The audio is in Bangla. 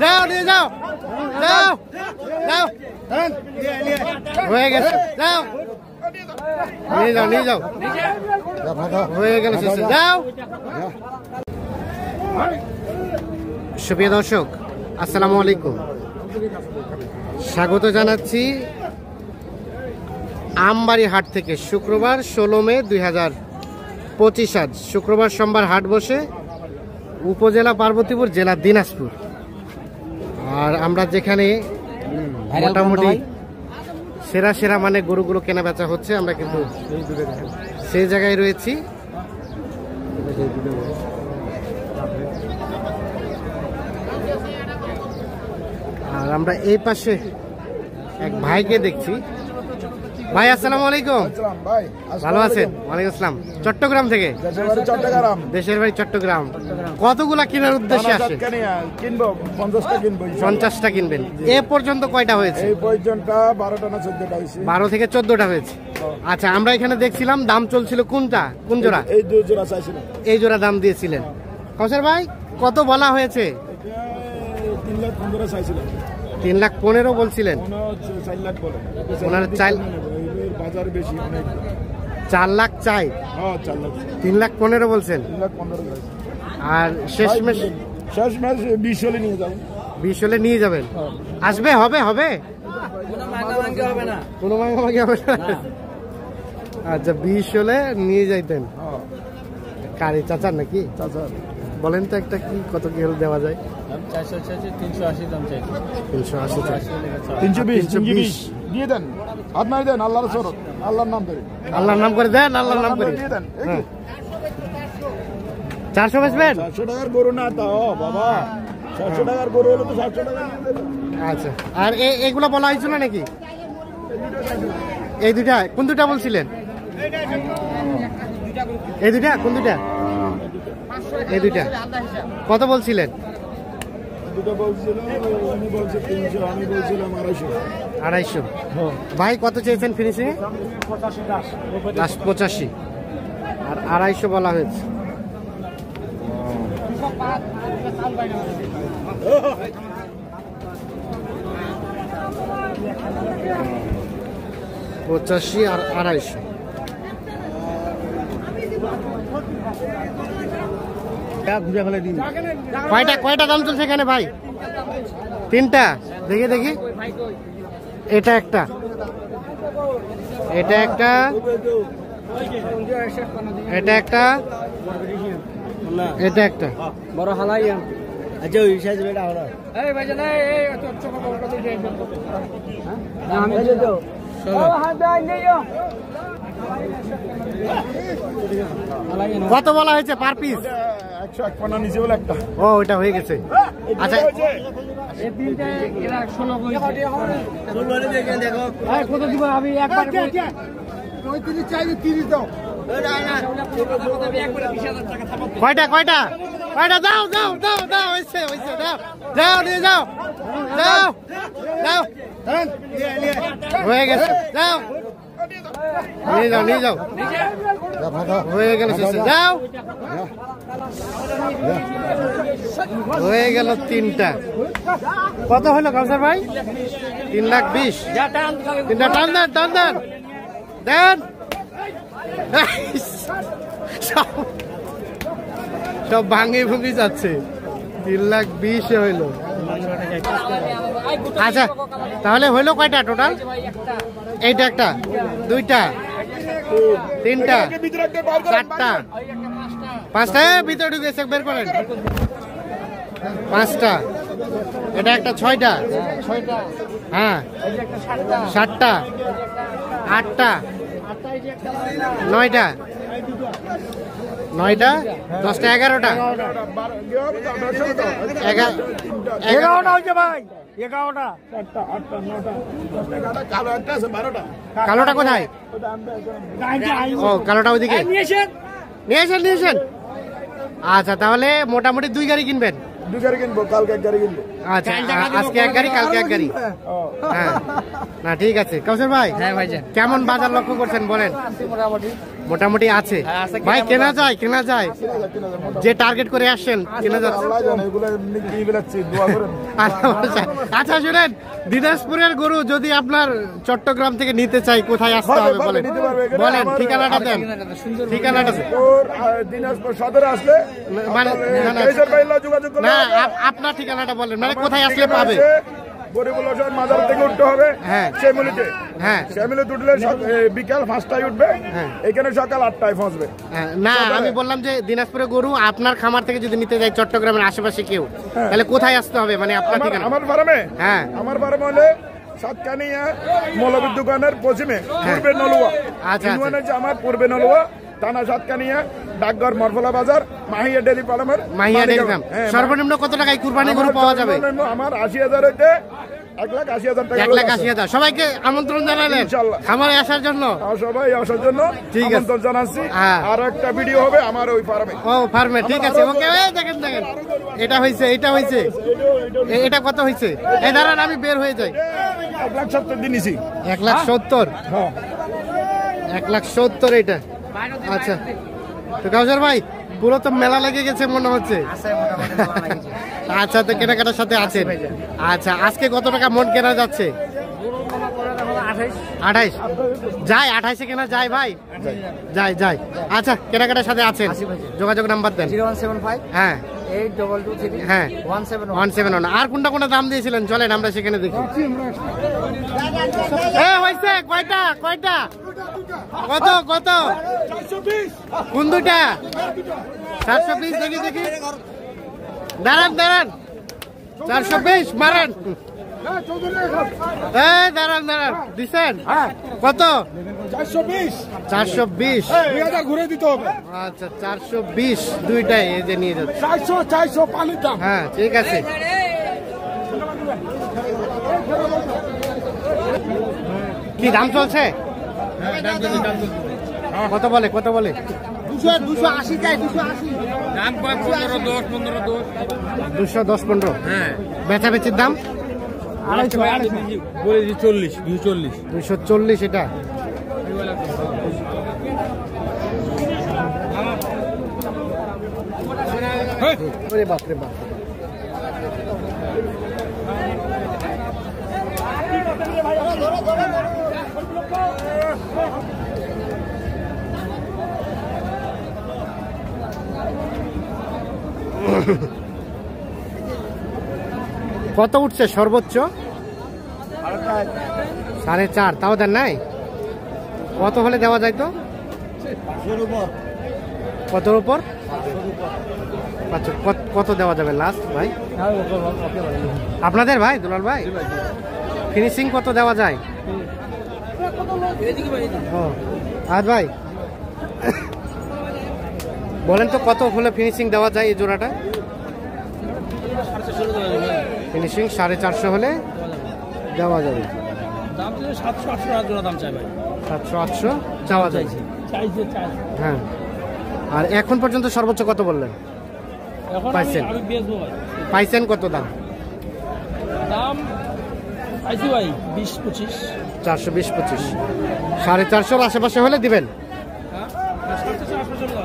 যাও নিয়ে যাও যাও যাও হয়ে গেছে যাও নিয়ে যাও হয়ে গেল যাও। সুপ্রিয় দর্শক আসসালামু আলাইকুম, স্বাগত জানাচ্ছি আমবাড়ি হাট থেকে। শুক্রবার 16 মে 2025 আজ শুক্রবার সোমবার হাট বসে উপজেলা পার্বতীপুর, জেলা দিনাজপুর। আর আমরা যেখানে মোটামুটি সেরা সেরা মানে গরুগুলো কেনা বেচা হচ্ছে, আমরা কিন্তু সেই জায়গায় রয়েছি। আর আমরা এই পাশে এক ভাইকে দেখছি। ভাই আসসালামু আলাইকুম। ভালো আছেন? ওয়ালাইকুম আসসালাম। চট্টগ্রাম থেকে? দেশের বাড়ি চট্টগ্রাম। কতগুলা কেনার উদ্দেশ্যে আসে? 50টা কিনবেন। এ পর্যন্ত কয়টা হয়েছে? 12 থেকে 14টা হয়েছে। আচ্ছা, আমরা এখানে দেখছিলাম দাম চলছিল কোনটা, কোন জোড়া? এই জোড়া দাম দিয়েছিলেন। কাউসার ভাই কত বলা হয়েছে? 3,15,000 বলছিলেন। 4 লাখ চাই, 3,15,000 বলছেন। আর শেষ ম্যাচ 20 হলে নিয়ে যাবেন। 20 হলে নিয়ে যাবেন। আসবে? হবে কোনো মাঙ্গামাঙ্গি হবে না। আচ্ছা, 20 হলে নিয়ে যাইতেন। কারি চাচার নাকি? চাচার। বলেন তো একটা কি কত কি হলে দেওয়া যায়? 380 দাম চাই। 320 দিয়ে দেন। আপনার দেন, আল্লাহর শরত, আল্লাহর নাম করে, আল্লাহর নাম করে দেন, আল্লাহর নাম করে দিয়ে দেন। 400 বেচবেন? 400 টাকার গরু না তো বাবা, 400 টাকার গরু হলে তো 700 টাকা দিয়ে দেবেন। আচ্ছা, আর এগুলো বলা হয়েছিল নাকি? এই দুটা কোন দুটা বলছিলেন? এই দুটা কোন দুটা? এই দুটা কত বলছিলেন? দুটো বলছিল, উনি বলছে 300, আমি বলছিলাম 250। ভাই কত চেয়েছেন ফিনিশিং? 85 আর 250 বলা হয়েছে। পঁচাশি আর 250। কয়টা দাম চলছে এখানে ভাই? 3টা। দেখি এটা একটা, এটা একটা, এটা একটা, এটা একটা বড় হালাই। আচ্ছা, ওই সাইজ বেটা হলো। এই ভাই জানা এই চকচক বড়টা দিয়ে আমি যে দাও হাত দাও নিও। কত বলা হয়েছে পার পিস? 151 নিচে বলে একটা। ও, ওইটা হয়ে গেছে। আচ্ছা, এই তিনটা এরা 16 কইছে। 16 দেখেন দেখো। এই কত দিব আমি একবার কই। 35 চাই, 30 দাও। কয়টা দাও হইছে দাও নিয়ে যাও হয়ে গেছে। যাও নিয়ে যাও হয়ে গেল যাও হয়ে গেল 3টা। কত হলো কাউসার ভাই? 3,20,000। 3টা টান দেন। সব ভাঙে ভুঙি যাচ্ছে। 3,20,000 হইলো। আচ্ছা, তাহলে হইলো কয়টা টোটাল? এইটা একটা, 2টা, 3টা, 4টা, 5টা। ভিতরে ঢুকেছে, বের করেন। 5টা, এটা একটা 6টা, হ্যাঁ 7টা, 8টা, 9টা, 10টা, 11টা। 11টা হইছে ভাই। 11টা, 7টা, 8টা, 9টা, 10টা কাটা, কালো একটা আছে 12টা। কালোটা কোথায়? ও, কালোটা ওইদিকে নিয়ে আসেন। আচ্ছা, তাহলে মোটামুটি 2 গাড়ি কিনবেন? 2 গাড়ি কিনবো, কালকে 1 গাড়ি কিনবো। আচ্ছা, আজকে 1 গাড়ি, কালকে 1 গাড়ি। হ্যাঁ, না ঠিক আছে। কাউসার ভাই, হ্যাঁ ভাইজান, কেমন বাজার লক্ষ্য করছেন বলেন? মোটামুটি আছে হ্যাঁ, আছে, ভাই কেনা কেনা যায় যে টার্গেট করে আসছেন কেনা যাচ্ছে আল্লাহ জানে এগুলো এমনি কি বেলাচ্ছি দোয়া করেন। আচ্ছা শুনেন, দিনাজপুরের গরু যদি আপনার চট্টগ্রাম থেকে নিতে চাই কোথায় আসতে হবে বলেন, নিতে পারবে, এখানে বলেন আমার- ঠিকানাটা দেন, ঠিকানাটা দেন। তোর দিনাজপুর সদরে আসলে মানে না, না, কেশর ভাইলা যোগাযোগ করলে না হবে। আপনার ঠিকানাটা বলেন, মানে আমার কোথায় আসলে ঠিকানা পাবে? আছে গরিবুল হোসেন মাজার থেকে উঠতে হবে হ্যাঁ। শ্যামলিতে। হ্যাঁ শ্যামলিতে উঠলে বিকাল 5টায় উঠবে, হ্যাঁ। এখানে সকাল 8টায় পৌঁছবে। হ্যাঁ, না আমি বললাম যে দিনাজপুরের গরু আপনার খামার থেকে যদি নিতে যাই চট্টগ্রামের আশেপাশে কেউ, তাহলে কোথায় আসতে হবে মানে আপনার ঠিকানা? আমার ফার্মে, হ্যাঁ। আমার ফার্মে হলে সাতকানিয়া মৌলবীর দোকানের পশ্চিমে পূর্বে নলুয়া। আচ্ছা। ইউনিয়ন হচ্ছে আমার পূর্বে নলুয়া, থানা সাতকানিয়া, ডাকঘর মরফলা বাজার, মাহিয়া ডেলি পালামের মাহিয়া ডেইরি ফার্ম। সর্বনিম্ন কত টাকায় কুরবানি গরু পাওয়া যাবে? আমার 80,000 হইতে 1,80,000 টাকা। 1,80,000। সবাইকে আমন্ত্রণ জানালেন ইনশাআল্লাহ। খামারে আসার জন্য। সবাই আসার জন্য ঠিক আছে। আমন্ত্রণ জানাচ্ছি। হ্যাঁ। আর একটা ভিডিও হবে আমার ওই ফার্মে। ও ফার্মে, ঠিক আছে, ওকে। দেখেন এটা হয়েছে এটা কত হয়েছে? এই দাঁড়ান আমি বের হয়ে যাই। 1,70,000 দিয়ে নিছি। 1,70,000। হ্যাঁ। 1,70,000 এটা। আচ্ছা তো কাউসার ভাই পুরো তো মেলা লেগে গেছে মনে হচ্ছে। আচ্ছা তো কেনাকাটার সাথে আছেন। আচ্ছা আজকে কত টাকা মন কেনা যাচ্ছে? 28 যায়, 28-এ কেনা যায় ভাই, যায়। আচ্ছা কেনাকাটার সাথে আছেন, যোগাযোগ নাম্বার দেন। 0175 হ্যাঁ 8223 হ্যাঁ 171 171। আর কোনটা দাম দিয়েছিলেন চলেন আমরা সেখানে দেখি। হয়েছে কয়টা কত কোন দুইটা? 420। দেখি দাঁড়ান 420 মারেন। দাঁড়ান দিচ্ছেন কত? 420 ঘুরে দিতে হবে। আচ্ছা 420 দুইটাই এই যে নিয়ে যাচ্ছে। 400 পানির দাম। হ্যাঁ ঠিক আছে। কি দাম চলছে? কত বলে 280 চাই 280 দাম কয় 210-15। হ্যাঁ বেচাবেচির দাম বলে দিই 40 240 240 এটা। ওরে বাপরে বাপ। কত উঠছে সর্বোচ্চ? 4.5। তাও দেন নাই? কত হলে দেওয়া যায় তো? কতর উপর? আচ্ছা কত দেওয়া যাবে লাস্ট ভাই আপনাদের? ভাই দুলাল ভাই ফিনিশিং কত দেওয়া যায়? আজ ভাই বলেন তো কত হলে ফিনিশিং দেওয়া যায় এই জোড়াটা? ফিনিশিং 450 হলে দেওয়া যাবে। দাম তো 700-800 জোড়া দাম চাই ভাই। 700-800 চাওয়া যায়। চাইছে হ্যাঁ। আর এখন পর্যন্ত সর্বোচ্চ কত বললেন এখন পাইছেন? আমি বেচবো ভাই। পাইছেন কত দাম? দাম পাইছি ভাই 20-25। 420-25। 450-র আশেপাশে হলে দিবেন। হ্যাঁ 700-800 জোড়া।